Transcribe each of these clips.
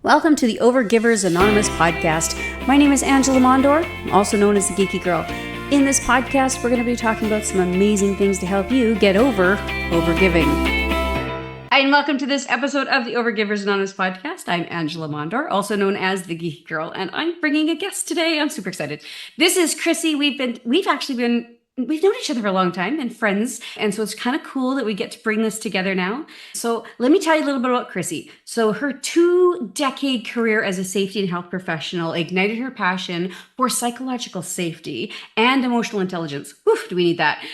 Welcome to the Overgivers Anonymous podcast. My name is Angela Mondor, also known as the Geeky Girl. In this podcast, we're going to be talking about some amazing things to help you get over overgiving. Hi, and welcome to this episode of the Overgivers Anonymous podcast. I'm Angela Mondor, also known as the Geeky Girl, and I'm bringing a guest today. I'm super excited. This is Chrissy. We've known each other for a long time and friends. And so it's kind of cool that we get to bring this together now. So let me tell you a little bit about Chrissy. So her 2-decade career as a safety and health professional ignited her passion for psychological safety and emotional intelligence. Oof, do we need that?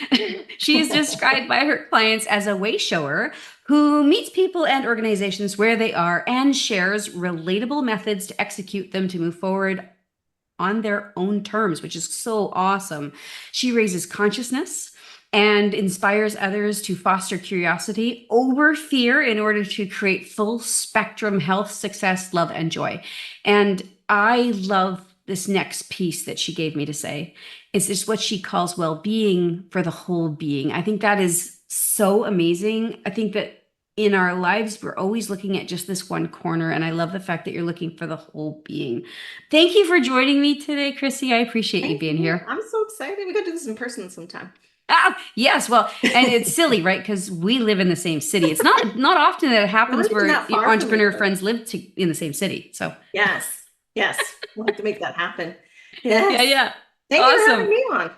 She is described by her clients as a way shower who meets people and organizations where they are and shares relatable methods to execute them to move forward on their own terms, which is so awesome. She raises consciousness and inspires others to foster curiosity over fear in order to create full spectrum health, success, love, and joy. And I love this next piece that she gave me to say. It's just what she calls well-being for the whole being. I think that is so amazing. I think that in our lives, we're always looking at just this one corner. And I love the fact that you're looking for the whole being. Thank you for joining me today, Chrissy. I appreciate you being here. I'm so excited. We got to do this in person sometime. Yes. Well, and it's silly, right? Because we live in the same city. It's not often that it happens where your entrepreneur friends live in the same city. So yes. We'll have to make that happen. Yes. Yeah. Thank you for having me on.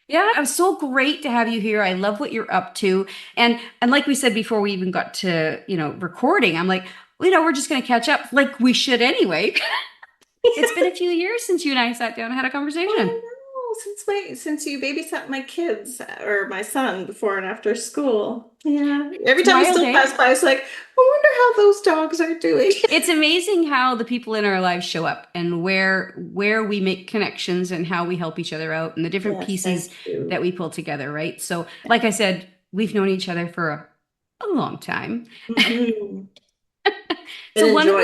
Yeah, it was so great to have you here. I love what you're up to. And like we said before we even got to, recording, I'm like, we're just going to catch up like we should anyway. It's been a few years since you and I sat down and had a conversation. I know, since you babysat my kids or my son before and after school. Yeah. Every time I still pass by, I was like, I wonder how those dogs are doing. It's amazing how the people in our lives show up and where we make connections and how we help each other out and the different pieces that we pull together, right? So, like I said, we've known each other for a long time. Mm-hmm. So one of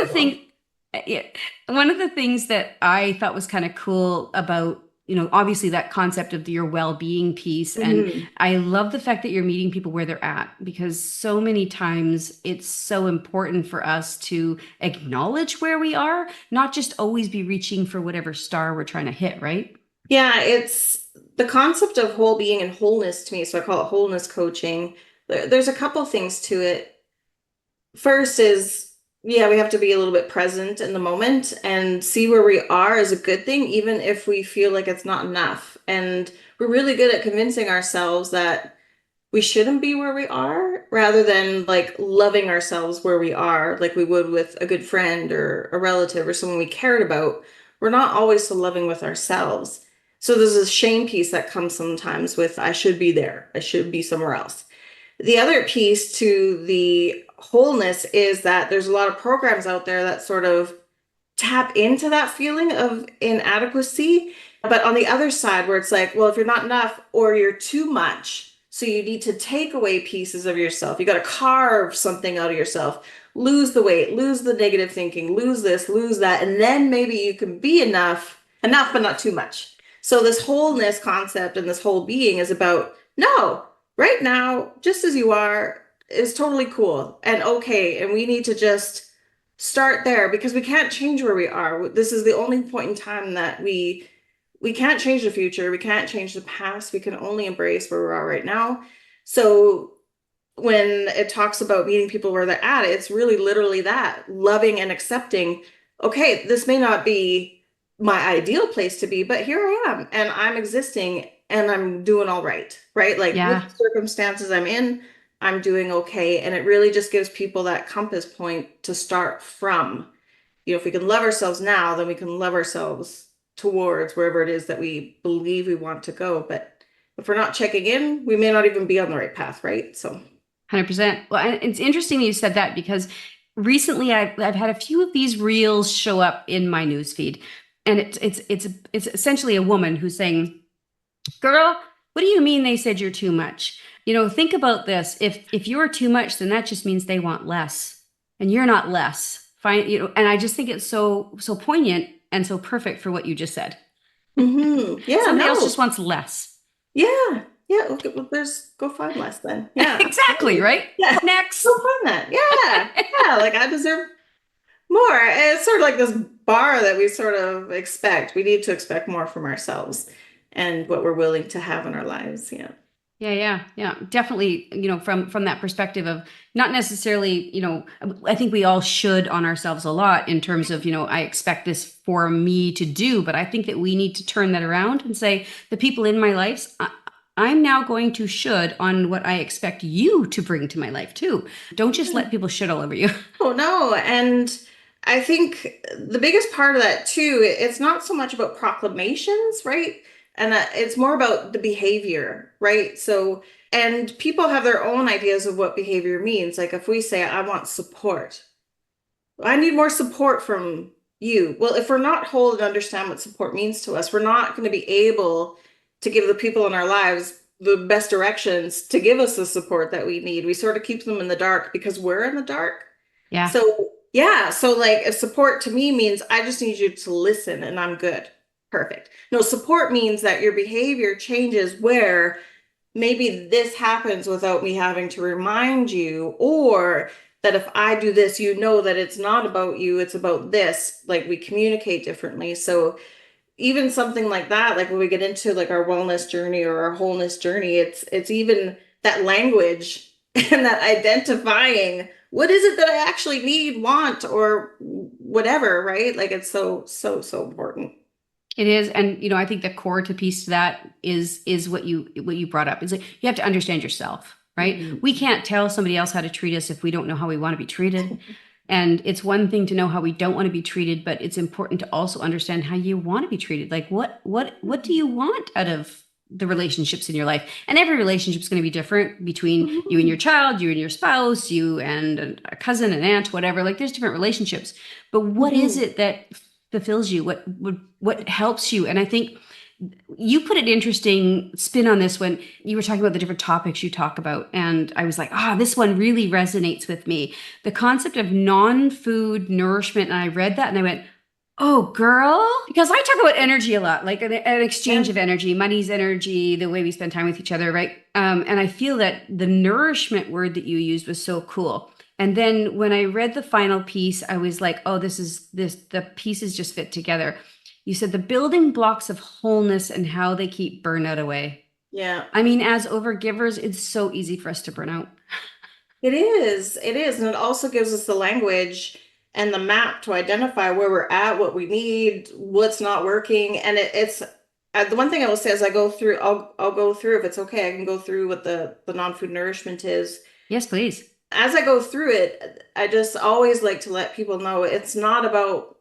the things that I thought was kind of cool about obviously that concept of your well-being piece. And I love the fact that you're meeting people where they're at, because so many times it's so important for us to acknowledge where we are, not just always be reaching for whatever star we're trying to hit, right? Yeah, it's the concept of whole being and wholeness to me. So I call it wholeness coaching. There's a couple things to it. First is, we have to be a little bit present in the moment and see where we are is a good thing, even if we feel like it's not enough. And we're really good at convincing ourselves that we shouldn't be where we are, rather than like loving ourselves where we are, like we would with a good friend or a relative or someone we cared about. We're not always so loving with ourselves. So there's a shame piece that comes sometimes with, I should be there. I should be somewhere else. The other piece to the wholeness is that there's a lot of programs out there that sort of tap into that feeling of inadequacy. But on the other side, where it's like, well, if you're not enough or you're too much, so you need to take away pieces of yourself. You got to carve something out of yourself, lose the weight, lose the negative thinking, lose this, lose that. And then maybe you can be enough, but not too much. So this wholeness concept and this whole being is about, no, right now, just as you are, is totally cool and okay. And we need to just start there, because we can't change where we are. This is the only point in time that we can't change the future. We can't change the past. We can only embrace where we are right now. So when it talks about meeting people where they're at, it's really literally that, loving and accepting, okay, this may not be my ideal place to be, but here I am and I'm existing and I'm doing all right? Like with the circumstances I'm in, I'm doing okay. And it really just gives people that compass point to start from. If we can love ourselves now, then we can love ourselves towards wherever it is that we believe we want to go. But if we're not checking in, we may not even be on the right path, right? So 100%. Well, it's interesting you said that, because recently I've had a few of these reels show up in my newsfeed, and it's essentially a woman who's saying, girl, what do you mean they said you're too much? Think about this. If you're too much, then that just means they want less, and you're not less. Fine, and I just think it's so poignant and so perfect for what you just said. Mm-hmm. Yeah, somebody else just wants less. Yeah. Okay, well, go find less then. Yeah, exactly, right? Yeah. Next, go find that. Yeah, like I deserve more. It's sort of like this bar that we sort of expect. We need to expect more from ourselves and what we're willing to have in our lives. Yeah. Yeah. Definitely, from that perspective of not necessarily, I think we all should on ourselves a lot in terms of, I expect this for me to do, but I think that we need to turn that around and say the people in my lives, I'm now going to should on what I expect you to bring to my life too. Don't just let people shit all over you. Oh, no. And I think the biggest part of that too, it's not so much about proclamations, right? And it's more about the behavior, right? So, and people have their own ideas of what behavior means. Like if we say, I want support, I need more support from you. Well, if we're not whole and understand what support means to us, we're not going to be able to give the people in our lives the best directions to give us the support that we need. We sort of keep them in the dark because we're in the dark. Yeah. So, yeah, so like if support to me means I just need you to listen and I'm good. Perfect. No, support means that your behavior changes where maybe this happens without me having to remind you, or that if I do this, you know that it's not about you, it's about this. Like we communicate differently. So even something like that, like when we get into like our wellness journey or our wholeness journey, it's even that language and that identifying what is it that I actually need, want, or whatever, right? Like it's so important. It is, and I think the core to piece to that is what you brought up. Is like you have to understand yourself, right? Mhm. We can't tell somebody else how to treat us if we don't know how we want to be treated. And it's one thing to know how we don't want to be treated, but it's important to also understand how you want to be treated. Like what do you want out of the relationships in your life? And every relationship is going to be different between you and your child, you and your spouse, you and a cousin, an aunt, whatever. Like there's different relationships. But what is Mhm. it that fulfills you? What helps you? And I think you put an interesting spin on this when you were talking about the different topics you talk about. And I was like, this one really resonates with me. The concept of non-food nourishment. And I read that and I went, oh, girl. Because I talk about energy a lot, like an exchange Yeah. of energy, money's energy, the way we spend time with each other, right? And I feel that the nourishment word that you used was so cool. And then when I read the final piece, I was like, oh, the pieces just fit together. You said the building blocks of wholeness and how they keep burnout away. Yeah. I mean, as overgivers, it's so easy for us to burn out. It is. It is. And it also gives us the language and the map to identify where we're at, what we need, what's not working. And it's the one thing I will say as I go through, I'll go through, if it's okay, I can go through what the non-food nourishment is. Yes, please. As I go through it, I just always like to let people know it's not about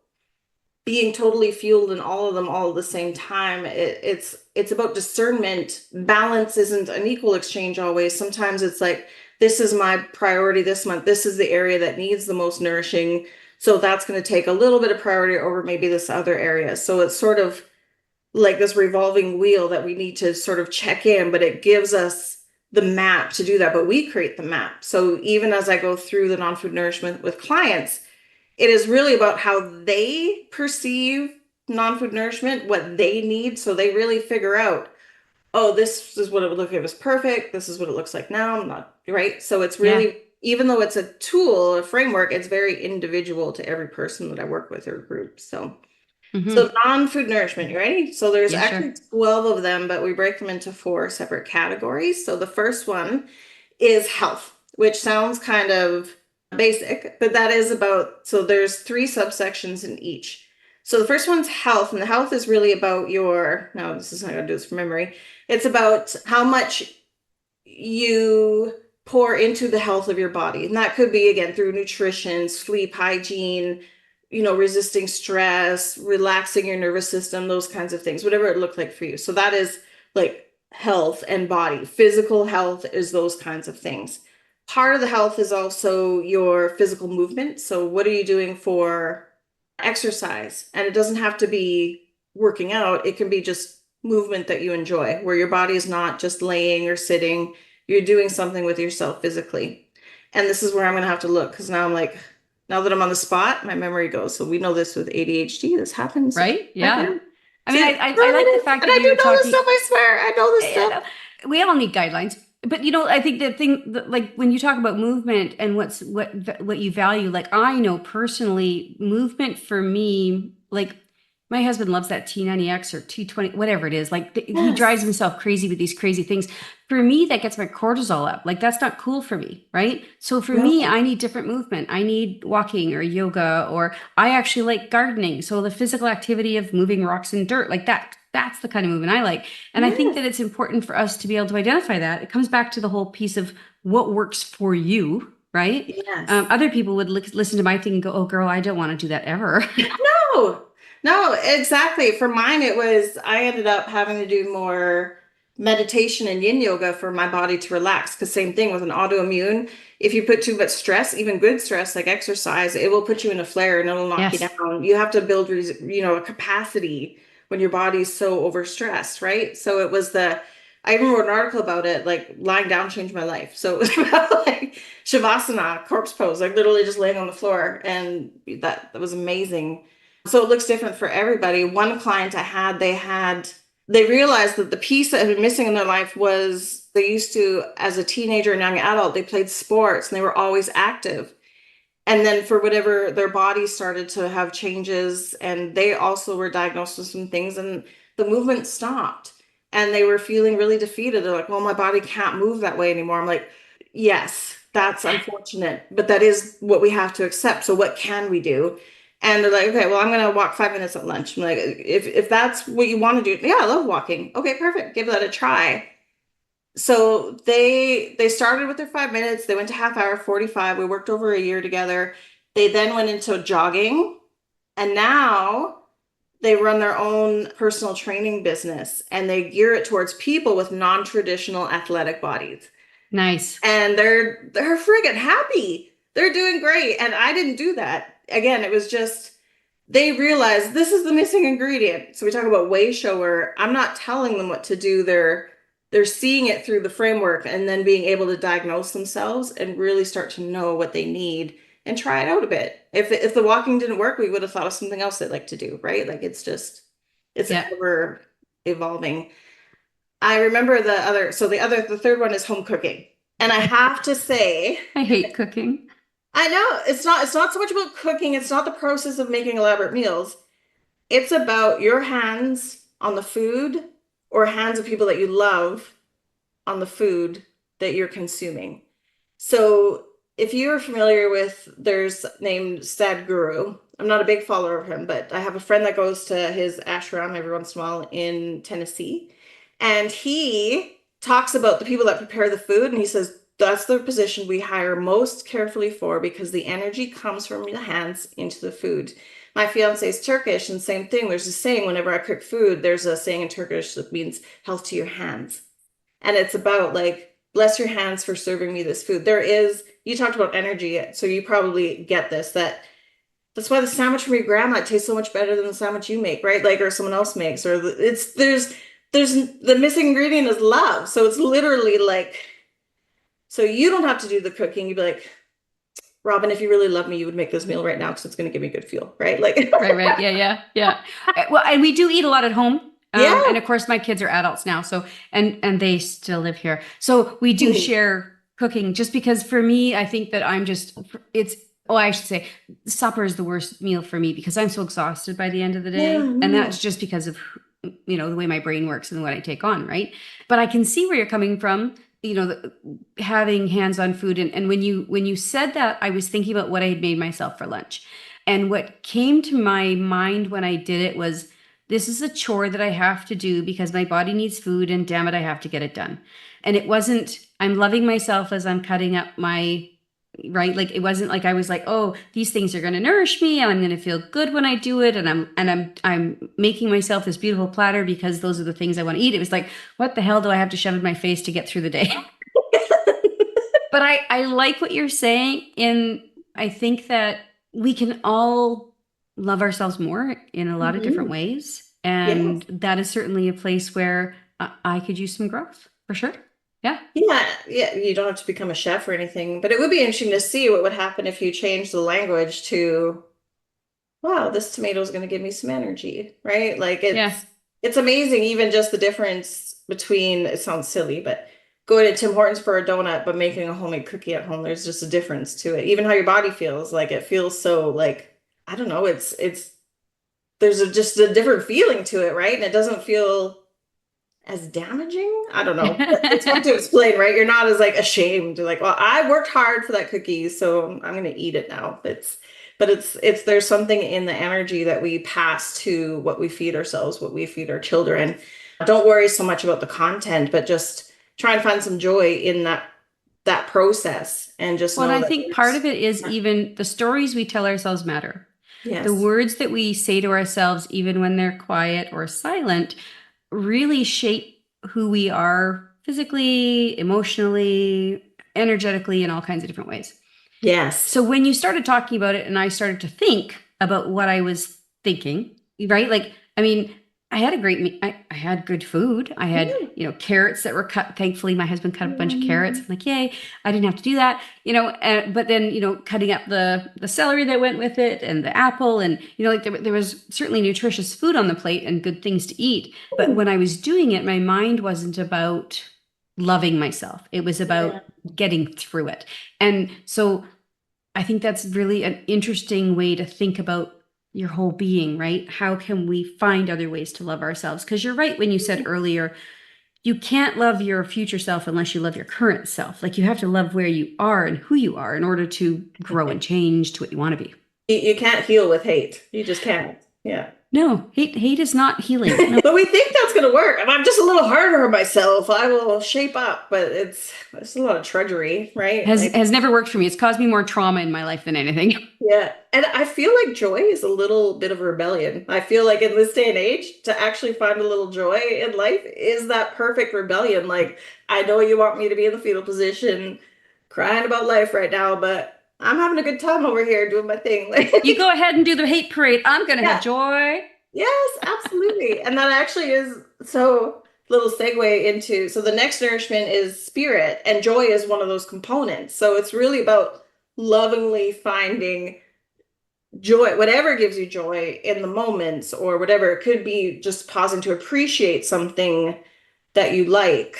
being totally fueled in all of them all at the same time. It's about discernment. Balance isn't an equal exchange always. Sometimes it's like this is my priority this month. This is the area that needs the most nourishing. So that's going to take a little bit of priority over maybe this other area. So it's sort of like this revolving wheel that we need to sort of check in, but it gives us the map to do that. But we create the map. So even as I go through the non-food nourishment with clients, it is really about how they perceive non-food nourishment, what they need. So they really figure out, oh, this is what it would look like if it was perfect. This is what it looks like now. I'm not right. So it's Yeah. really, even though it's a tool, a framework, it's very individual to every person that I work with or group. So Mm-hmm. non-food nourishment, you ready? So there's Yeah, actually sure. 12 of them, but we break them into 4 separate categories. So the first one is health, which sounds kind of basic, but that is about, so there's 3 subsections in each. So the first one's health, and the health is really about your, no, this is not gonna do this from memory. It's about how much you pour into the health of your body. And that could be, again, through nutrition, sleep hygiene, resisting stress, relaxing your nervous system, those kinds of things, whatever it looked like for you. So that is like health and body. Physical health is those kinds of things. Part of the health is also your physical movement. So what are you doing for exercise? And it doesn't have to be working out. It can be just movement that you enjoy, where your body is not just laying or sitting. You're doing something with yourself physically. And this is where I'm going to have to look because now I'm like, now that I'm on the spot, my memory goes. So we know this with ADHD. This happens. Right? Yeah. Again. I See, mean, and I like the fact that I do you're know this talking. stuff. I swear, I know this You stuff. know, we all need guidelines. But I think the thing that, like, when you talk about movement and what you value, like, I know personally, movement for me, like, my husband loves that T90X or T20, whatever it is. Like, he drives Yes. himself crazy with these crazy things. For me, that gets my cortisol up. Like, that's not cool for me, right? So for me, No. I need different movement. I need walking or yoga, or I actually like gardening. So the physical activity of moving rocks and dirt, like that's the kind of movement I like. And I think Yes. that it's important for us to be able to identify that. It comes back to the whole piece of what works for you, right? Yes. Other people would listen to my thing and go, "Oh, girl, I don't want to do that ever." No, no, exactly. For mine, it was, I ended up having to do more meditation and yin yoga for my body to relax. Because same thing with an autoimmune. If you put too much stress, even good stress like exercise, it will put you in a flare and it'll knock you Yes. down. You have to build, a capacity when your body's so overstressed, right? So it was I even wrote an article about it, like lying down changed my life. So it was about like Shavasana, corpse pose, like literally just laying on the floor. And that was amazing. So it looks different for everybody. One client I had, they realized that the piece that had been missing in their life was they used to, as a teenager and young adult, they played sports and they were always active. And then for whatever, their bodies started to have changes and they also were diagnosed with some things and the movement stopped and they were feeling really defeated. They're like, well, my body can't move that way anymore. I'm like, yes, that's unfortunate, but that is what we have to accept. So what can we do? And they're like, okay, well, I'm gonna walk 5 minutes at lunch. I'm like, if that's what you want to do, yeah, I love walking. Okay, perfect. Give that a try. So they started with their 5 minutes. They went to half hour, 45. We worked over a year together. They then went into jogging, and now they run their own personal training business and they gear it towards people with non-traditional athletic bodies. Nice. And they're friggin' happy. They're doing great. And I didn't do that. Again, it was just they realized this is the missing ingredient. So we talk about way shower. I'm not telling them what to do. They're seeing it through the framework and then being able to diagnose themselves and really start to know what they need and try it out a bit. If the walking didn't work, we would have thought of something else they'd like to do, right? Like it's Yeah. ever evolving. I remember the third one is home cooking. And I have to say, I hate cooking. I know it's not so much about cooking, it's not the process of making elaborate meals. It's about your hands on the food or hands of people that you love on the food that you're consuming. So if you're familiar with, there's named Sadhguru. I'm not a big follower of him, but I have a friend that goes to his ashram every once in a while in Tennessee. And he talks about the people that prepare the food. And he says, that's the position we hire most carefully for because the energy comes from the hands into the food. My fiance is Turkish, and same thing. There's a saying whenever I cook food, there's a saying in Turkish that means health to your hands. And it's about like, bless your hands for serving me this food. You talked about energy, so you probably get this, that's why the sandwich from your grandma tastes so much better than the sandwich you make, right? Like, or someone else makes, or there's the missing ingredient is love. So it's literally like, so you don't have to do the cooking. You'd be like, Robin, if you really love me, you would make this meal right now because it's going to give me good fuel, right? Like, Right. Yeah. Well, and we do eat a lot at home. yeah. And of course, my kids are adults now, so and they still live here, so we do share cooking. Just because for me, I think that I should say, supper is the worst meal for me because I'm so exhausted by the end of the day, Yeah, and no. that's just because of the way my brain works and what I take on, right? But I can see where you're coming from. Having hands-on food, and when you said that, I was thinking about what I had made myself for lunch, and what came to my mind when I did it was, this is a chore that I have to do because my body needs food and damn it, I have to get it done. And it wasn't, I'm loving myself as I'm cutting up right? Like, it wasn't like I was like, oh, these things are going to nourish me and I'm going to feel good when I do it. And I'm making myself this beautiful platter because those are the things I want to eat. It was like, what the hell do I have to shove in my face to get through the day? But I like what you're saying. And I think that we can all love ourselves more in a lot of different Mhm. ways. Yes. And that is certainly a place where I could use some growth for sure. Yeah. Yeah, you don't have to become a chef or anything, but it would be interesting to see what would happen if you change the language to, wow, this tomato is going to give me some energy, right? Like Yeah. it's amazing even just the difference between, it sounds silly, but going to Tim Hortons for a donut, but making a homemade cookie at home. There's just a difference to it. Even how your body feels, like it feels so like, I don't know, it's there's just a different feeling to it, right? And it doesn't feel as damaging. I don't know. It's hard to explain, right? You're not as like ashamed. You're like, well, I worked hard for that cookie, so I'm gonna eat it now. But it's there's something in the energy that we pass to what we feed ourselves, what we feed our children. Don't worry so much about the content, but just try and find some joy in that process and just Well, know and I that think part of it is even the stories we tell ourselves matter. yes. The words that we say to ourselves, even when they're quiet or silent, really shape who we are physically, emotionally, energetically, in all kinds of different ways. Yes. So when you started talking about it and I started to think about what I was thinking, right? Like, I mean, I had a great I had good food. I had, carrots that were cut. Thankfully, my husband cut a bunch of carrots. I'm like, yay, I didn't have to do that, but then, cutting up the celery that went with it and the apple and, like there was certainly nutritious food on the plate and good things to eat. But when I was doing it, my mind wasn't about loving myself. It was about getting through it. And so I think that's really an interesting way to think about your whole being, right? How can we find other ways to love ourselves? Because you're right when you said earlier, you can't love your future self unless you love your current self. Like you have to love where you are and who you are in order to grow and change to what you want to be. You can't heal with hate. You just can't. Yeah. No, hate is not healing. No. But we think that's going to work. If I'm just a little harder on myself, I will shape up. But it's a lot of trudgery, right? Has never worked for me. It's caused me more trauma in my life than anything. Yeah. And I feel like joy is a little bit of a rebellion. I feel like in this day and age, to actually find a little joy in life is that perfect rebellion. Like, I know you want me to be in the fetal position, crying about life right now, but I'm having a good time over here doing my thing. You go ahead and do the hate parade. I'm going to have joy. Yes, absolutely. And that actually is so little segue into, so the next nourishment is spirit, and joy is one of those components. So it's really about lovingly finding joy, whatever gives you joy in the moments, or whatever. It could be just pausing to appreciate something that you like,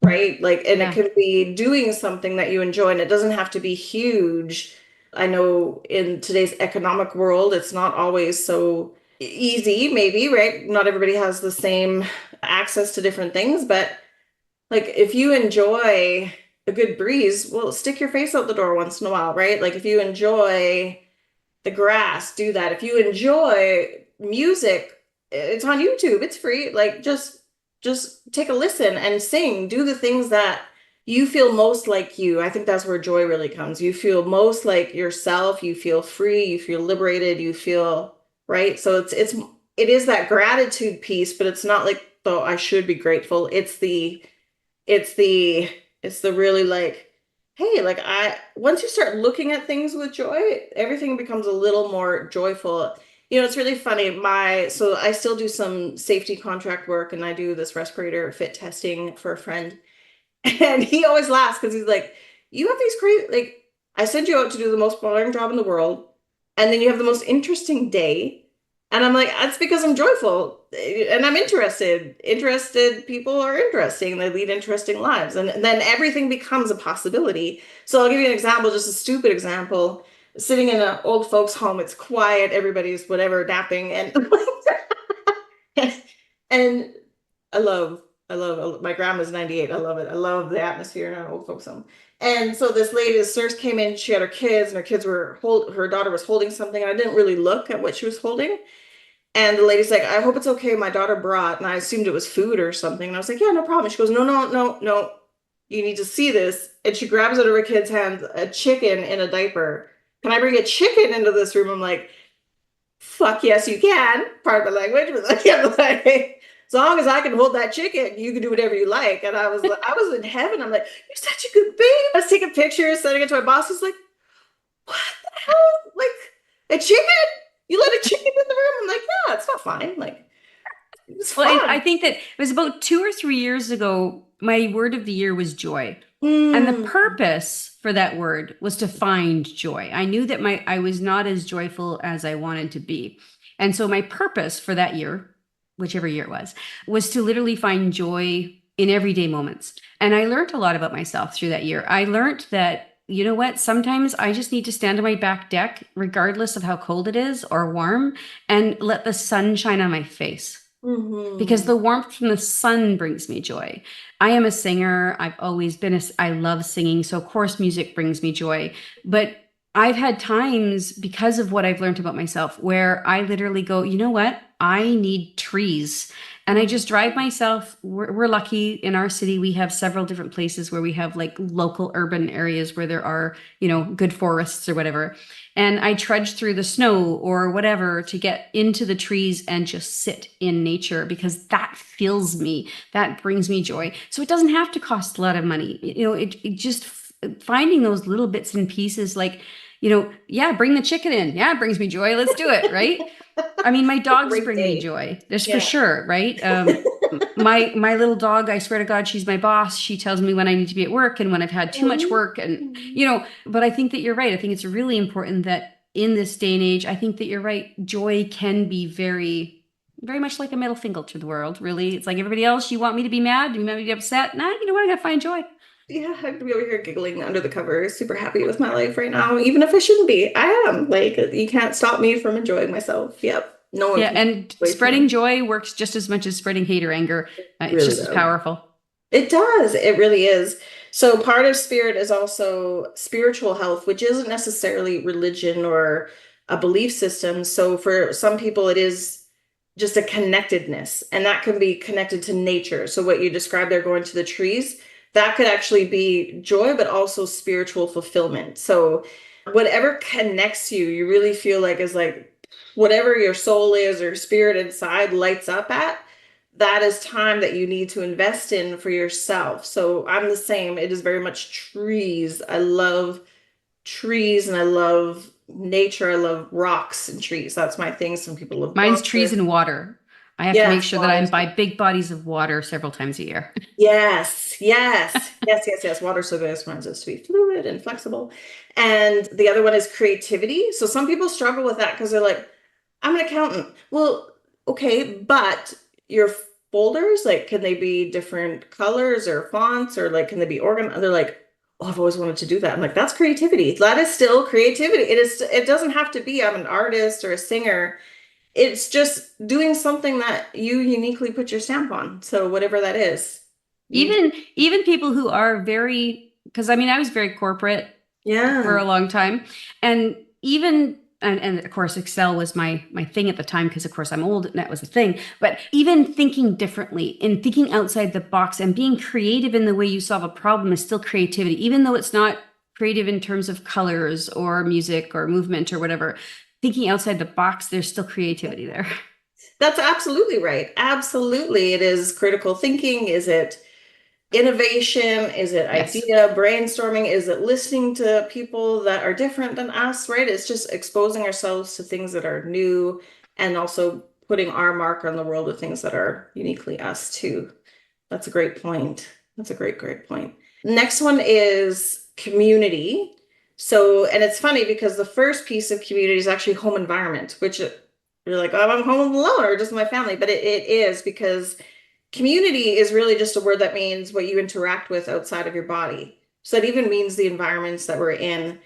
right? Like, and it could be doing something that you enjoy, and it doesn't have to be huge. I know in today's economic world, it's not always so easy, maybe, right? Not everybody has the same access to different things, but like if you enjoy a good breeze, well, stick your face out the door once in a while, right? Like if you enjoy the grass, do that. If you enjoy music, it's on YouTube, it's free. Like just take a listen and sing, do the things that you feel most like you. I think that's where joy really comes. You feel most like yourself, you feel free, you feel liberated, you feel right. So it is that gratitude piece, but it's not like, oh, I should be grateful. It's the really like, hey, like once you start looking at things with joy, everything becomes a little more joyful. It's really funny. So I still do some safety contract work, and I do this respirator fit testing for a friend. And he always laughs because he's like, you have these crazy, like, I send you out to do the most boring job in the world, and then you have the most interesting day. And I'm like, that's because I'm joyful and I'm interested. Interested people are interesting. They lead interesting lives. And then everything becomes a possibility. So I'll give you an example, just a stupid example. Sitting in an old folks' home, it's quiet, everybody's whatever, napping, and and I love my grandma's 98. I love it. I love the atmosphere in an old folks' home. And so this lady, this nurse came in, she had her kids, and her daughter was holding something. And I didn't really look at what she was holding. And the lady's like, I hope it's okay. My daughter brought, and I assumed it was food or something. And I was like, yeah, no problem. She goes, no, no, no, no. You need to see this. And she grabs out of her kid's hands a chicken in a diaper. Can I bring a chicken into this room? I'm like, fuck yes, you can. Part of the language, but like, I'm like, as long as I can hold that chicken, you can do whatever you like. And I was in heaven. I'm like, you're such a good babe. I was taking pictures, sending it to my boss. He's like, what the hell? Like, a chicken? You let a chicken in the room? I'm like, yeah, it's not fine. Like, it's fun. Well, I think that it was about 2 or 3 years ago, my word of the year was joy. And the purpose for that word was to find joy. I knew that I was not as joyful as I wanted to be. And so my purpose for that year, whichever year it was to literally find joy in everyday moments. And I learned a lot about myself through that year. I learned that, you know what, sometimes I just need to stand on my back deck, regardless of how cold it is or warm, and let the sun shine on my face. Because Mm-hmm. the warmth from the sun brings me joy. I am a singer. I've always been I love singing. So of course music brings me joy. But I've had times because of what I've learned about myself where I literally go, you know what? I need trees. And I just drive myself. We're lucky in our city. We have several different places where we have like local urban areas where there are, good forests or whatever. And I trudge through the snow or whatever to get into the trees and just sit in nature because that fills me. That brings me joy. So it doesn't have to cost a lot of money. It just finding those little bits and pieces like, yeah, bring the chicken in. Yeah, it brings me joy. Let's do it. Right. I mean, my dogs Great bring me day. joy. That's for Yeah. sure. Right. My little dog, I swear to God, she's my boss. She tells me when I need to be at work and when I've had too much work. And, but I think that you're right. I think it's really important that in this day and age, I think that you're right. Joy can be very, very much like a middle finger to the world, really. It's like everybody else, you want me to be mad? You want me to be upset? Nah, you know what? I got to find joy. Yeah, I could be over here giggling under the covers, super happy with my life right now, even if I shouldn't be. I am. Like, you can't stop me from enjoying myself. Yep. No one Yeah. can take And it away from spreading me. joy works just as much as spreading hate or anger. It It's really just as does. powerful. It does. It really is. So part of spirit is also spiritual health, which isn't necessarily religion or a belief system. So for some people, it is just a connectedness, and that can be connected to nature. So what you described there, going to the trees, that could actually be joy, but also spiritual fulfillment. So whatever connects you, you really feel like is like whatever your soul is or spirit inside lights up at, that is time that you need to invest in for yourself. So I'm the same. It is very much trees. I love trees and I love nature. I love rocks and trees. That's my thing. Some people love Mine's trees water. and water. I have to make Yes, sure that water I is buy good. big bodies of water several times a year. Yes, yes, yes, yes, yes. Water so good. It reminds us to be fluid and flexible. And the other one is creativity. So some people struggle with that because they're like, I'm an accountant. Well, okay, but your folders, like, can they be different colors or fonts or like, can they be organized? They're like, oh, I've always wanted to do that. I'm like, that's creativity. That is still creativity. It is, it doesn't have to be, I'm an artist or a singer. It's just doing something that you uniquely put your stamp on. So whatever that is, you, Even people who are very, because I mean, I was very corporate for yeah. a long time, and even and of course Excel was my thing at the time because of course I'm old and that was the thing. But even thinking differently and thinking outside the box and being creative in the way you solve a problem is still creativity, even though it's not creative in terms of colors or music or movement or whatever. Thinking outside the box, there's still creativity there. That's absolutely right. Absolutely. It is critical thinking. Is it innovation? Is it Yes. idea brainstorming? Is it listening to people that are different than us, right? It's just exposing ourselves to things that are new and also putting our mark on the world of things that are uniquely us too. That's a great point. That's a great, great point. Next one is community. So, and it's funny because the first piece of community is actually home environment, which you're like, oh, I'm home alone or just my family, but it is because community is really just a word that means what you interact with outside of your body. So that even means the environments that we're in.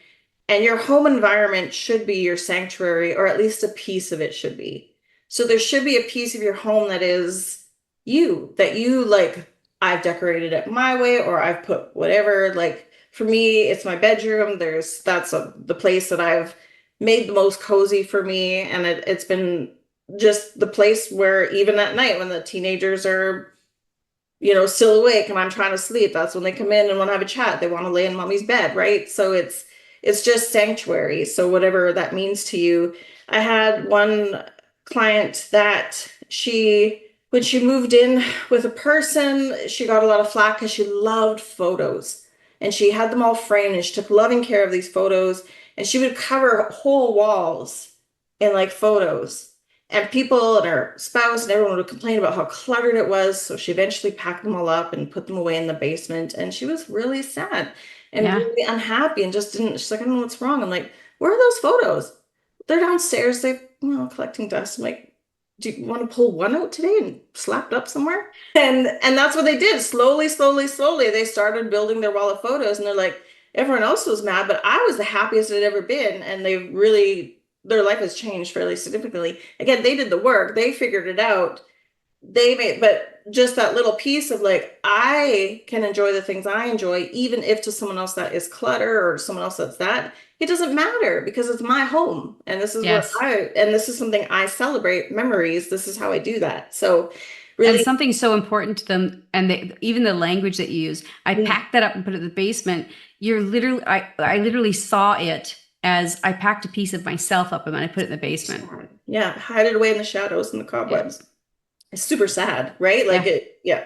And your home environment should be your sanctuary, or at least a piece of it should be. So there should be a piece of your home that is you, that you like, I've decorated it my way, or I've put whatever. Like for me, it's my bedroom. The place that I've made the most cozy for me. And it's been just the place where even at night when the teenagers are still awake and I'm trying to sleep, that's when they come in and want to have a chat. They want to lay in mommy's bed, right? So it's just sanctuary. So whatever that means to you. I had one client that when she moved in with a person, she got a lot of flack because she loved photos. And she had them all framed and she took loving care of these photos. And she would cover whole walls in like photos. And people and her spouse and everyone would complain about how cluttered it was. So she eventually packed them all up and put them away in the basement. And she was really sad and Yeah. really unhappy and just didn't, she's like, I don't know what's wrong. I'm like, where are those photos? They're downstairs. They, collecting dust. I'm like, do you want to pull one out today and slap it up somewhere? And that's what they did. Slowly, slowly, slowly, they started building their wall of photos, and they're like, everyone else was mad, but I was the happiest it had ever been. And they really, their life has changed fairly significantly. Again, they did the work, they figured it out. They made, but just that little piece of like, I can enjoy the things I enjoy, even if to someone else that is clutter or someone else that's that, it doesn't matter because it's my home. And this is what Yes. and this is something I celebrate memories. This is how I do that. So And really, something so important to them, and even the language that you use, I yeah, packed that up and put it in the basement. You're literally, I literally saw it as I packed a piece of myself up and I put it in the basement. yeah, hide it away in the shadows and the Yeah. cobwebs. It's super sad, right? Like Yeah. it, yeah.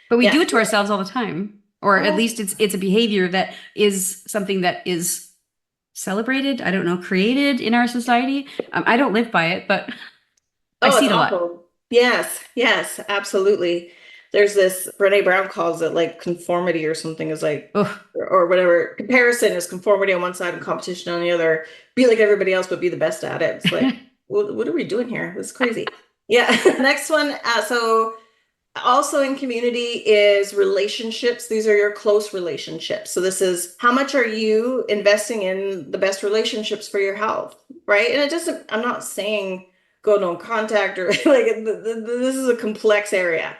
But we Yeah. do it to ourselves all the time, or at Oh, least it's a behavior that is something that is celebrated. I don't know, created in our society. I don't live by it, but I oh, see it's it a lot. awful. Yes, yes, absolutely. There's this, Brene Brown calls it like conformity or something is like, Ugh. or whatever. Comparison is conformity on one side and competition on the other. Be like everybody else, but be the best at it. It's like, what are we doing here? This is crazy. Yeah. Next one. So also in community is relationships. These are your close relationships. So this is how much are you investing in the best relationships for your health, right? And it doesn't, I'm not saying go no contact or like this is a complex area,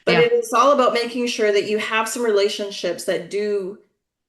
but Yeah. it is all about making sure that you have some relationships that do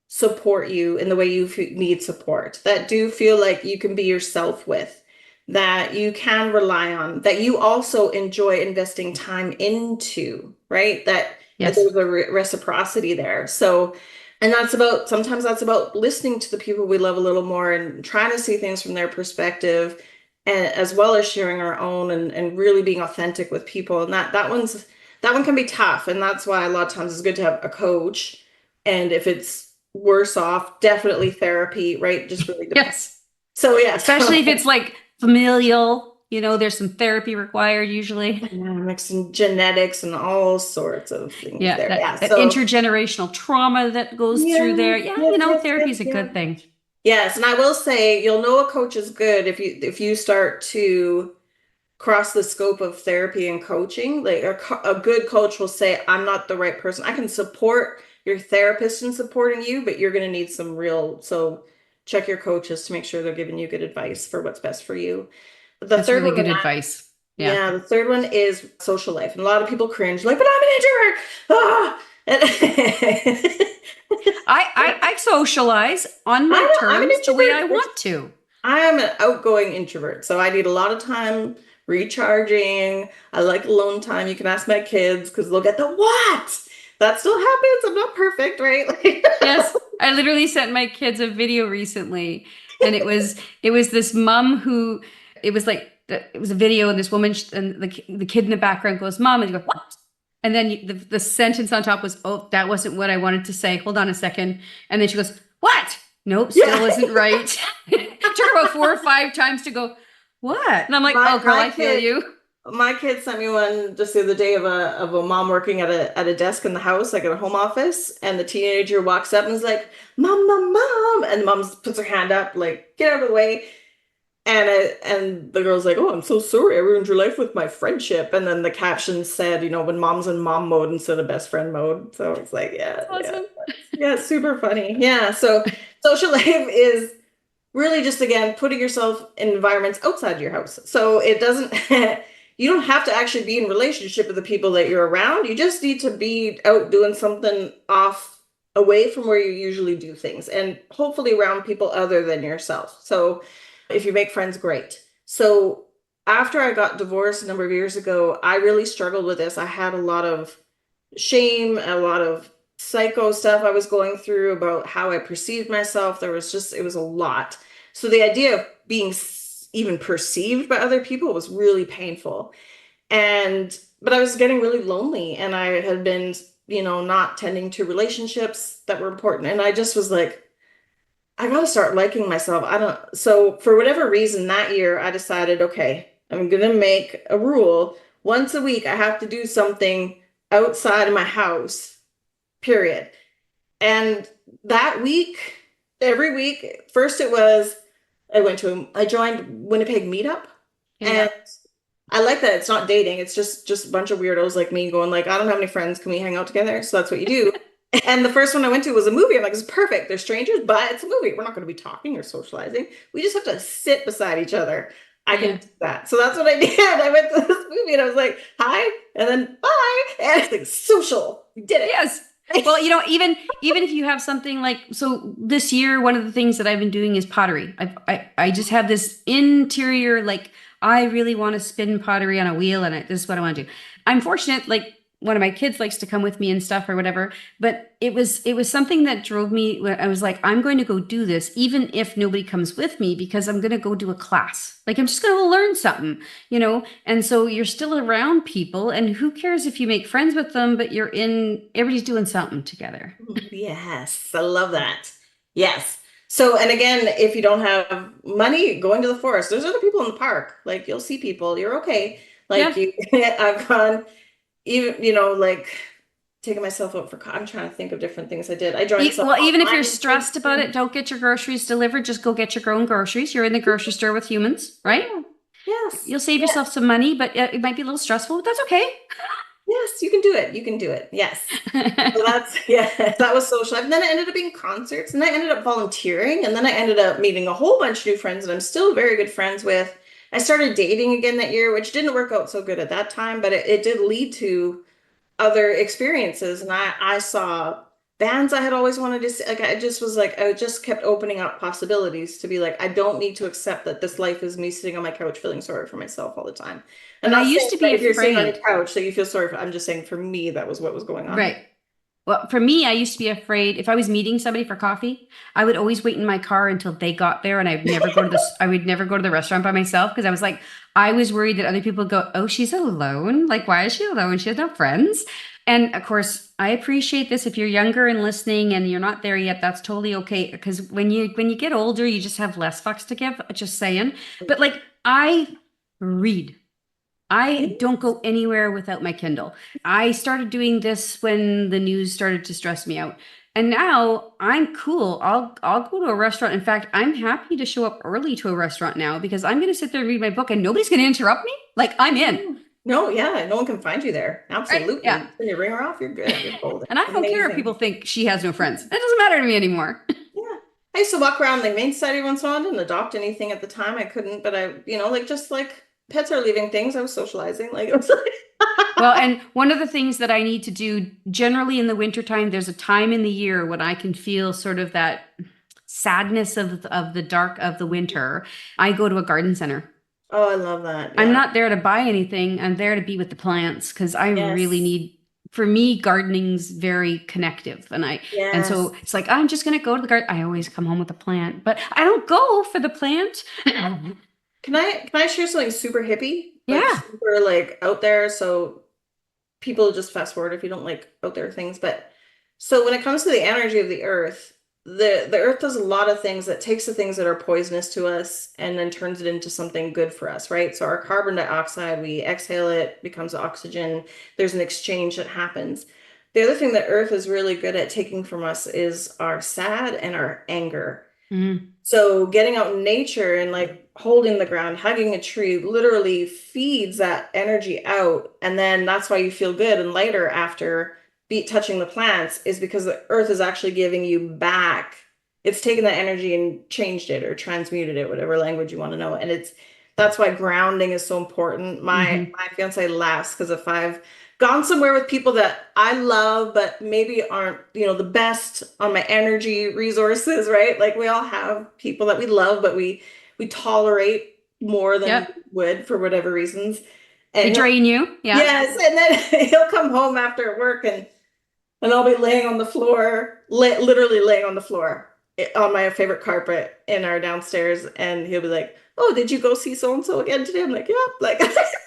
support you in the way you need support, that do feel like you can be yourself with, that you can rely on, that you also enjoy investing time into, right? That Yes. there's a reciprocity there. So, and that's about, sometimes that's about listening to the people we love a little more and trying to see things from their perspective, and as well as sharing our own and really being authentic with people. And that one can be tough. And that's why a lot of times it's good to have a coach. And if it's worse off, definitely therapy, right? Just really depends. Yes. So yeah, Especially if so it's like familial, there's some therapy required usually. dynamics and genetics and all sorts of things Yeah, there. Yeah. that So intergenerational trauma that goes through there. yes, Yeah, yes, yes, therapy yes, is a yes. good thing. Yes, and I will say you'll know a coach is good if you start to cross the scope of therapy and coaching. Like a good coach will say, I'm not the right person. I can support your therapist in supporting you, but you're going to need some real, so check your coaches to make sure they're giving you good advice for what's best for you. The That's third really one, good advice. Yeah. yeah, the third one is social life. And a lot of people cringe, like, but I'm an introvert. Ah! I socialize on my I'm an terms the way I introvert. want to. I am an outgoing introvert, so I need a lot of time recharging. I like alone time. You can ask my kids because they'll get the what? That still happens. I'm not perfect, right? Yes. I literally sent my kids a video recently, and it was this mom who it was like it was a video, and this woman and the kid in the background goes, "Mom," and you go, "What?" And then the sentence on top was, "Oh, that wasn't what I wanted to say. Hold on a second." And then she goes, "What?" Nope, still Yeah. isn't right. It took about 4 or 5 times to go, "What?" And I'm like, My "Oh, girl, my I feel kid you." my kid sent me one just the other day of a mom working at a desk in the house, like at a home office, and the teenager walks up and is like, "Mom, mom, mom," and the mom puts her hand up, like, "Get out of the way." And the girl's like, "Oh, I'm so sorry. I ruined your life with my friendship." And then the caption said, when mom's in mom mode instead of best friend mode. So it's like, yeah, That's yeah, awesome. yeah, super funny. Yeah. So social life is really just again putting yourself in environments outside your house. So it doesn't you don't have to actually be in relationship with the people that you're around. You just need to be out doing something off away from where you usually do things and hopefully around people other than yourself. So if you make friends, great. So after I got divorced a number of years ago, I really struggled with this. I had a lot of shame, a lot of psycho stuff I was going through about how I perceived myself. It was a lot. So the idea of being even perceived by other people was really painful. But I was getting really lonely and I had been, not tending to relationships that were important. And I just was like, I gotta start liking myself. So for whatever reason that year, I decided, okay, I'm gonna make a rule. Once a week, I have to do something outside of my house, period. And that week, every week, first it was, I joined Winnipeg Meetup, Yeah. and I like that it's not dating. It's just a bunch of weirdos like me going like, I don't have any friends. Can we hang out together? So that's what you do. And the first one I went to was a movie. I'm like, it's perfect. They're strangers, but it's a movie. We're not going to be talking or socializing. We just have to sit beside each other. I can do that. So that's what I did. I went to this movie and I was like, hi, and then bye. And it's like social. We did it. Yes. Well, even if you have something like, so this year, one of the things that I've been doing is pottery. I just have this interior, like, I really want to spin pottery on a wheel, and this is what I want to do. I'm fortunate, like, one of my kids likes to come with me and stuff or whatever, but it was something that drove me. I was like, I'm going to go do this, even if nobody comes with me, because I'm going to go do a class. Like, I'm just going to learn something, and so you're still around people, and who cares if you make friends with them, but everybody's doing something together. Yes, I love that. Yes. So, and again, if you don't have money, going to the forest, there's other people in the park. Like, you'll see people, you're okay. Like, I've gone, even, like taking myself out for, I'm trying to think of different things I did. I joined. Well, even if you're stressed about it, don't get your groceries delivered. Just go get your own groceries. You're in the grocery store with humans, right? Yeah. Yes. You'll save yourself some money, but it might be a little stressful, but that's okay. Yes, you can do it. You can do it. Yes. So that was social life. And then it ended up being concerts, and I ended up volunteering, and then I ended up meeting a whole bunch of new friends that I'm still very good friends with. I started dating again that year, which didn't work out so good at that time, but it did lead to other experiences. And I saw bands I had always wanted to see. Like, I just kept opening up possibilities to be like, I don't need to accept that this life is me sitting on my couch feeling sorry for myself all the time. And I used to be if you're sitting on your couch, so you feel sorry for, I'm just saying for me, that was what was going on. Right. Well, for me, I used to be afraid if I was meeting somebody for coffee, I would always wait in my car until they got there, and I would never go to the restaurant by myself, because I was worried that other people would go, oh, she's alone. Like, why is she alone? She has no friends. And of course, I appreciate this. If you're younger and listening and you're not there yet, that's totally okay. Because when you get older, you just have less fucks to give. Just saying. But like, I read. I don't go anywhere without my Kindle. I started doing this when the news started to stress me out. And now I'm cool. I'll go to a restaurant. In fact, I'm happy to show up early to a restaurant now, because I'm going to sit there and read my book and nobody's going to interrupt me. Like, I'm in. No, yeah, no one can find you there. Absolutely. Right? Yeah. When you ring her off, you're good. You're golden. And I don't care if people think she has no friends. That doesn't matter to me anymore. Yeah. I used to walk around the main society once in a while. I didn't adopt anything at the time. I couldn't, but just like pets are leaving things. I was socializing. Like, it was like well, and one of the things that I need to do generally in the wintertime, there's a time in the year when I can feel sort of that sadness of the dark of the winter. I go to a garden center. Oh, I love that. Yeah. I'm not there to buy anything. I'm there to be with the plants, because I really need, for me, gardening's very connective. And so it's like, I'm just going to go to the garden. I always come home with a plant, but I don't go for the plant. Can I share something super hippie? Yeah. Super like out there. So people just fast forward if you don't like out there things. But so when it comes to the energy of the earth, the earth does a lot of things that takes the things that are poisonous to us and then turns it into something good for us, right? So our carbon dioxide, we exhale it, becomes oxygen. There's an exchange that happens. The other thing that earth is really good at taking from us is our sad and our anger. Mm-hmm. So getting out in nature and like holding the ground, hugging a tree literally feeds that energy out. And then that's why you feel good and lighter after touching the plants, is because the earth is actually giving you back. It's taken that energy and changed it or transmuted it, whatever language you want to know. And that's why grounding is so important. My fiance laughs, because if I've gone somewhere with people that I love, but maybe aren't, the best on my energy resources, right? Like, we all have people that we love, but we tolerate more than we would for whatever reasons. And they drain you. Yeah. Yes. And then he'll come home after work and I'll be laying on the floor, literally laying on the floor on my favorite carpet in our downstairs. And he'll be like, oh, did you go see so-and-so again today? I'm like, yeah. Like,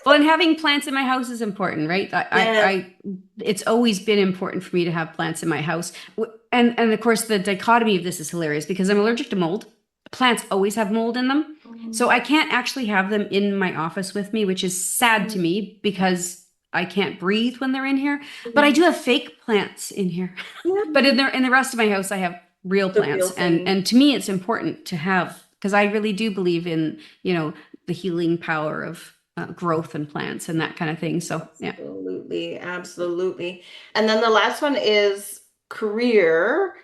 well, and having plants in my house is important, right? It's always been important for me to have plants in my house. And of course, the dichotomy of this is hilarious, because I'm allergic to mold. Plants always have mold in them. So I can't actually have them in my office with me, which is sad to me, because I can't breathe when they're in here. But I do have fake plants in here. But in the rest of my house, I have real plants. And to me, it's important to have, because I really do believe in, the healing power of growth and plants and that kind of thing. So yeah. Absolutely, absolutely. And then the last one is career.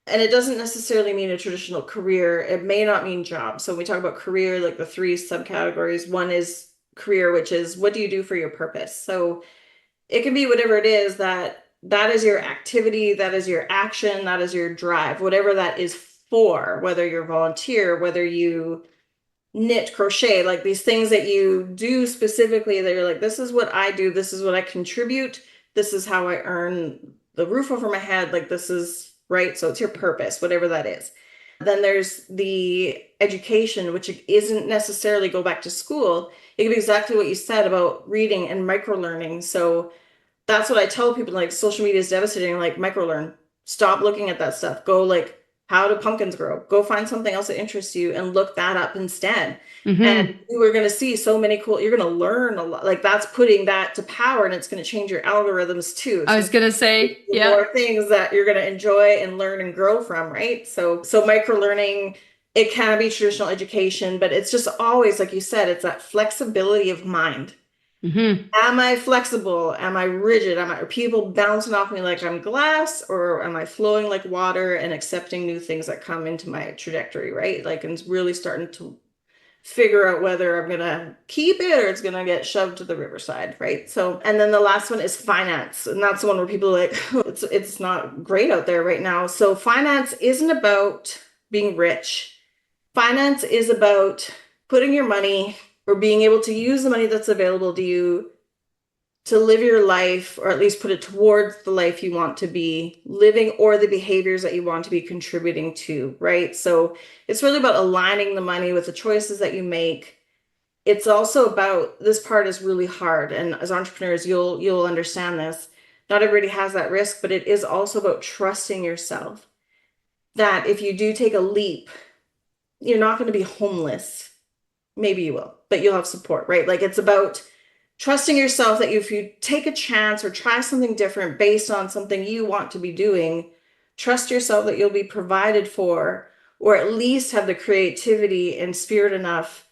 And it doesn't necessarily mean a traditional career. It may not mean job. So when we talk about career, like the three subcategories, one is career, which is what do you do for your purpose? So it can be whatever it is that is your activity, that is your action, that is your drive, whatever that is for, whether you're volunteer, whether you knit, crochet, like these things that you do specifically that you're like, this is what I do, this is what I contribute, this is how I earn the roof over my head, like this is right. So it's your purpose, whatever that is. Then there's the education, which isn't necessarily go back to school. It can be exactly what you said about reading and micro learning. So that's what I tell people, like social media is devastating, like micro learn. Stop looking at that stuff. Go like, how do pumpkins grow? Go find something else that interests you and look that up instead. Mm-hmm. And you are going to see so many cool, you're going to learn a lot. Like that's putting that to power, and it's going to change your algorithms too. I was going to say, yeah. More things that you're going to enjoy and learn and grow from, right? So micro learning, it can be traditional education, but it's just always, like you said, it's that flexibility of mind. Mm-hmm. Am I flexible? Am I rigid? Are people bouncing off me like I'm glass, or am I flowing like water and accepting new things that come into my trajectory, right? Like, and really starting to figure out whether I'm gonna keep it or it's gonna get shoved to the riverside, right? So, and then the last one is finance, and that's the one where people are like, it's not great out there right now. So finance isn't about being rich. Finance is about putting your money, or being able to use the money that's available to you to live your life, or at least put it towards the life you want to be living, or the behaviors that you want to be contributing to, right? So it's really about aligning the money with the choices that you make. It's also about, this part is really hard, and as entrepreneurs, you'll understand this. Not everybody has that risk, but it is also about trusting yourself. That if you do take a leap, you're not going to be homeless. Maybe you will, but you'll have support, right? Like it's about trusting yourself that if you take a chance or try something different based on something you want to be doing, trust yourself that you'll be provided for, or at least have the creativity and spirit enough,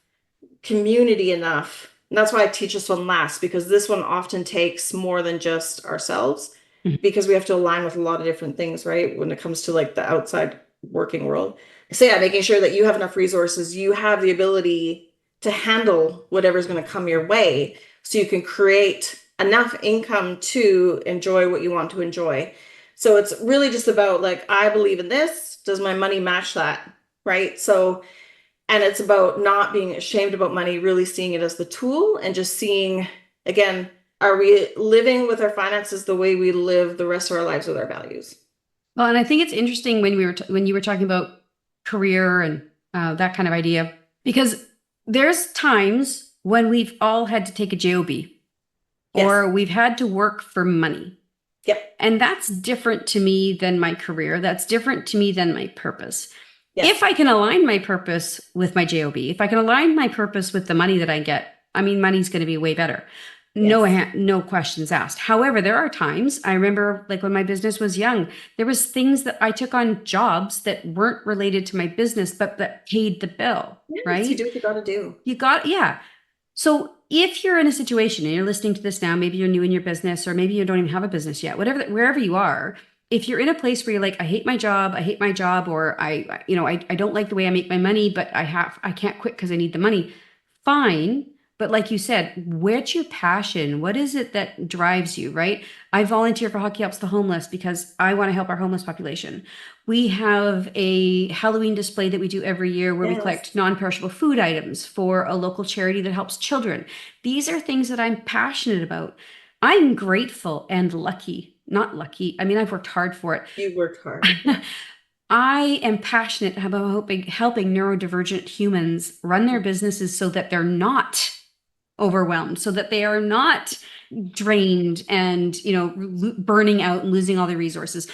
community enough. And that's why I teach this one last, because this one often takes more than just ourselves, because we have to align with a lot of different things, right? When it comes to like the outside working world. So yeah, making sure that you have enough resources, you have the ability to handle whatever's going to come your way, so you can create enough income to enjoy what you want to enjoy. So it's really just about like, I believe in this. Does my money match that? Right? So, and it's about not being ashamed about money, really seeing it as the tool, and just seeing, again, are we living with our finances the way we live the rest of our lives with our values? Well, and I think it's interesting when you were talking about career and that kind of idea, because there's times when we've all had to take a job, yes, or we've had to work for money. Yep. And that's different to me than my career. That's different to me than my purpose. Yes. If I can align my purpose with my job, if I can align my purpose with the money that I get, I mean, money's going to be way better. Yes. No questions asked. However, there are times, I remember like when my business was young, there was things that I took on, jobs that weren't related to my business, but that paid the bill, yes, right? You do what you got to do. Yeah. So if you're in a situation and you're listening to this now, maybe you're new in your business, or maybe you don't even have a business yet, wherever you are, if you're in a place where you're like, I hate my job, or I don't like the way I make my money, but I can't quit because I need the money. Fine. But like you said, what's your passion? What is it that drives you, right? I volunteer for Hockey Helps the Homeless because I want to help our homeless population. We have a Halloween display that we do every year where, yes, we collect non-perishable food items for a local charity that helps children. These are things that I'm passionate about. I'm grateful and lucky. Not lucky. I mean, I've worked hard for it. You worked hard. I am passionate about helping neurodivergent humans run their businesses so that they're not overwhelmed, so that they are not drained and, burning out and losing all their resources.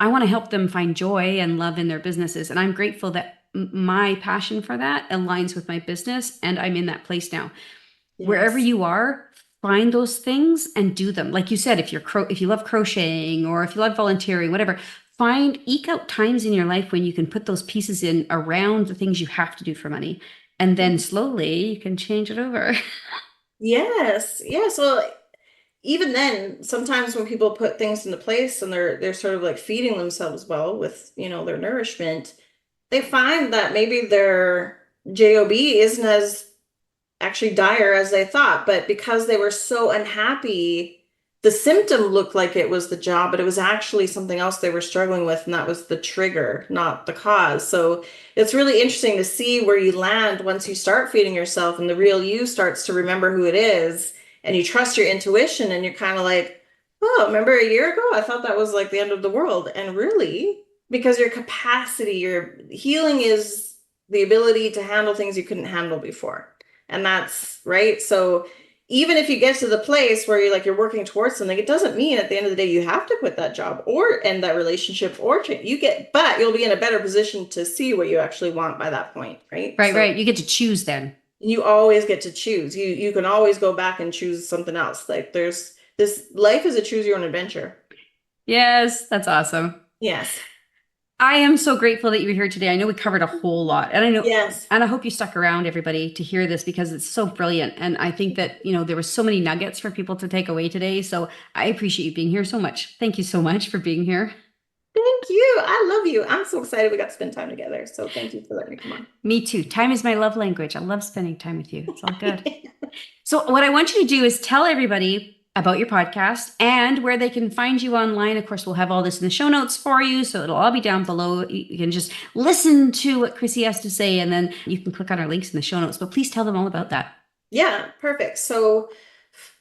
I want to help them find joy and love in their businesses. And I'm grateful that my passion for that aligns with my business, and I'm in that place now. Yes. Wherever you are, find those things and do them. Like you said, if you love crocheting, or if you love volunteering, whatever, eke out times in your life when you can put those pieces in around the things you have to do for money. And then slowly you can change it over. Yes. Yes. Well, even then, sometimes when people put things into place and they're sort of like feeding themselves well with, their nourishment, they find that maybe their job isn't as actually dire as they thought, but because they were so unhappy, the symptom looked like it was the job, but it was actually something else they were struggling with, and that was the trigger, not the cause. So it's really interesting to see where you land once you start feeding yourself and the real you starts to remember who it is, and you trust your intuition, and you're kind of like, oh, remember a year ago? I thought that was like the end of the world. And really, because your capacity, your healing is the ability to handle things you couldn't handle before. And that's right. So even if you get to the place where you're working towards something, it doesn't mean at the end of the day you have to quit that job or end that relationship or change. But you'll be in a better position to see what you actually want by that point, right? Right. You get to choose then. You always get to choose. You can always go back and choose something else. Like there's this life is a choose your own adventure. Yes, that's awesome. Yes. I am so grateful that you were here today. I know we covered a whole lot, and I know, yes, and I hope you stuck around, everybody, to hear this because it's so brilliant. And I think that, there were so many nuggets for people to take away today. So I appreciate you being here so much. Thank you so much for being here. Thank you. I love you. I'm so excited we got to spend time together. So thank you for letting me come on. Me too. Time is my love language. I love spending time with you. It's all good. So what I want you to do is tell everybody about your podcast and where they can find you online. Of course, we'll have all this in the show notes for you, so it'll all be down below. You can just listen to what Chrissy has to say, and then you can click on our links in the show notes. But please tell them all about that. Yeah, perfect. So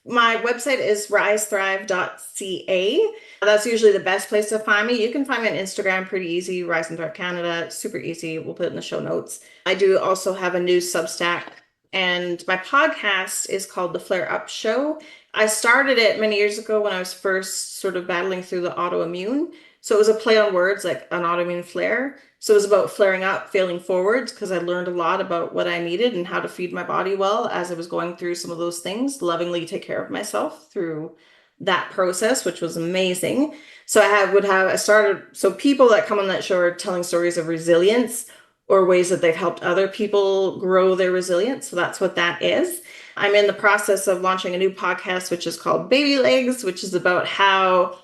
my website is risethrive.ca. That's usually the best place to find me. You can find me on Instagram, pretty easy, Rise and Thrive Canada, super easy. We'll put it in the show notes. I do also have a new Substack, and my podcast is called The Flare Up Show. I started it many years ago when I was first sort of battling through the autoimmune. So it was a play on words, like an autoimmune flare. So it was about flaring up, failing forwards, because I learned a lot about what I needed and how to feed my body well as I was going through some of those things, lovingly take care of myself through that process, which was amazing. So so people that come on that show are telling stories of resilience or ways that they've helped other people grow their resilience. So that's what that is. I'm in the process of launching a new podcast, which is called Baby Legs, which is about how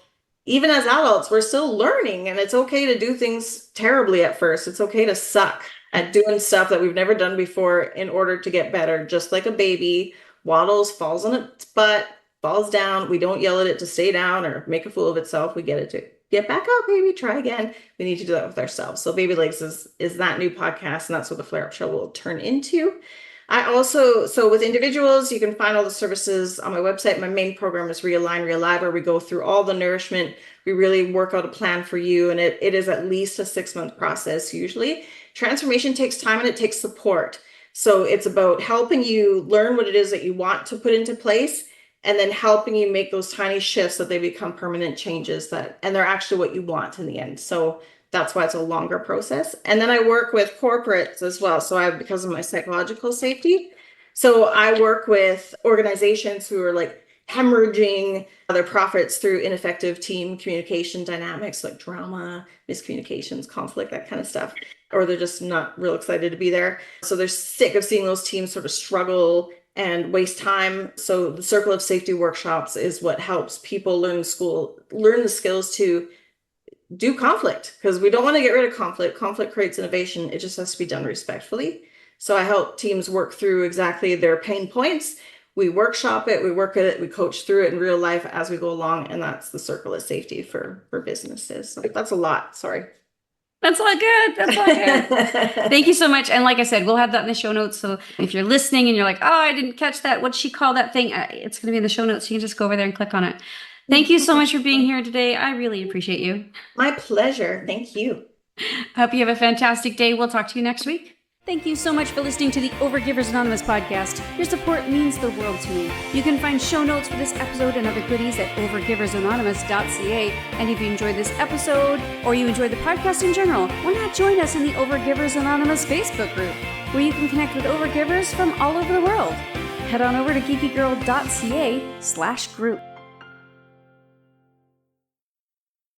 even as adults, we're still learning, and it's okay to do things terribly at first. It's okay to suck at doing stuff that we've never done before in order to get better. Just like a baby waddles, falls on its butt, falls down. We don't yell at it to stay down or make a fool of itself. We get it to get back up, baby, try again. We need to do that with ourselves. So Baby Legs is that new podcast, and that's what the Flare Up Show will turn into. So with individuals, you can find all the services on my website. My main program is Realign, Realive, where we go through all the nourishment. We really work out a plan for you, and it is at least a 6-month process usually. Transformation takes time and it takes support. So it's about helping you learn what it is that you want to put into place, and then helping you make those tiny shifts that they become permanent changes and they're actually what you want in the end. So that's why it's a longer process. And then I work with corporates as well. So because of my psychological safety. So I work with organizations who are like hemorrhaging their profits through ineffective team communication dynamics, like drama, miscommunications, conflict, that kind of stuff. Or they're just not real excited to be there. So they're sick of seeing those teams sort of struggle and waste time. So the Circle of Safety workshops is what helps people learn the skills to do conflict, because we don't want to get rid of conflict. Conflict creates innovation. It just has to be done respectfully. So I help teams work through exactly their pain points. We workshop it, we work at it, we coach through it in real life as we go along. And that's the Circle of Safety for businesses. So that's a lot. Sorry. That's all good. That's all good. Thank you so much. And like I said, we'll have that in the show notes. So if you're listening and you're like, oh, I didn't catch that, what'd she call that thing? It's going to be in the show notes. You can just go over there and click on it. Thank you so much for being here today. I really appreciate you. My pleasure. Thank you. Hope you have a fantastic day. We'll talk to you next week. Thank you so much for listening to the Overgivers Anonymous podcast. Your support means the world to me. You can find show notes for this episode and other goodies at overgiversanonymous.ca. And if you enjoyed this episode or you enjoyed the podcast in general, why not join us in the Overgivers Anonymous Facebook group, where you can connect with overgivers from all over the world. Head on over to geekygirl.ca/group.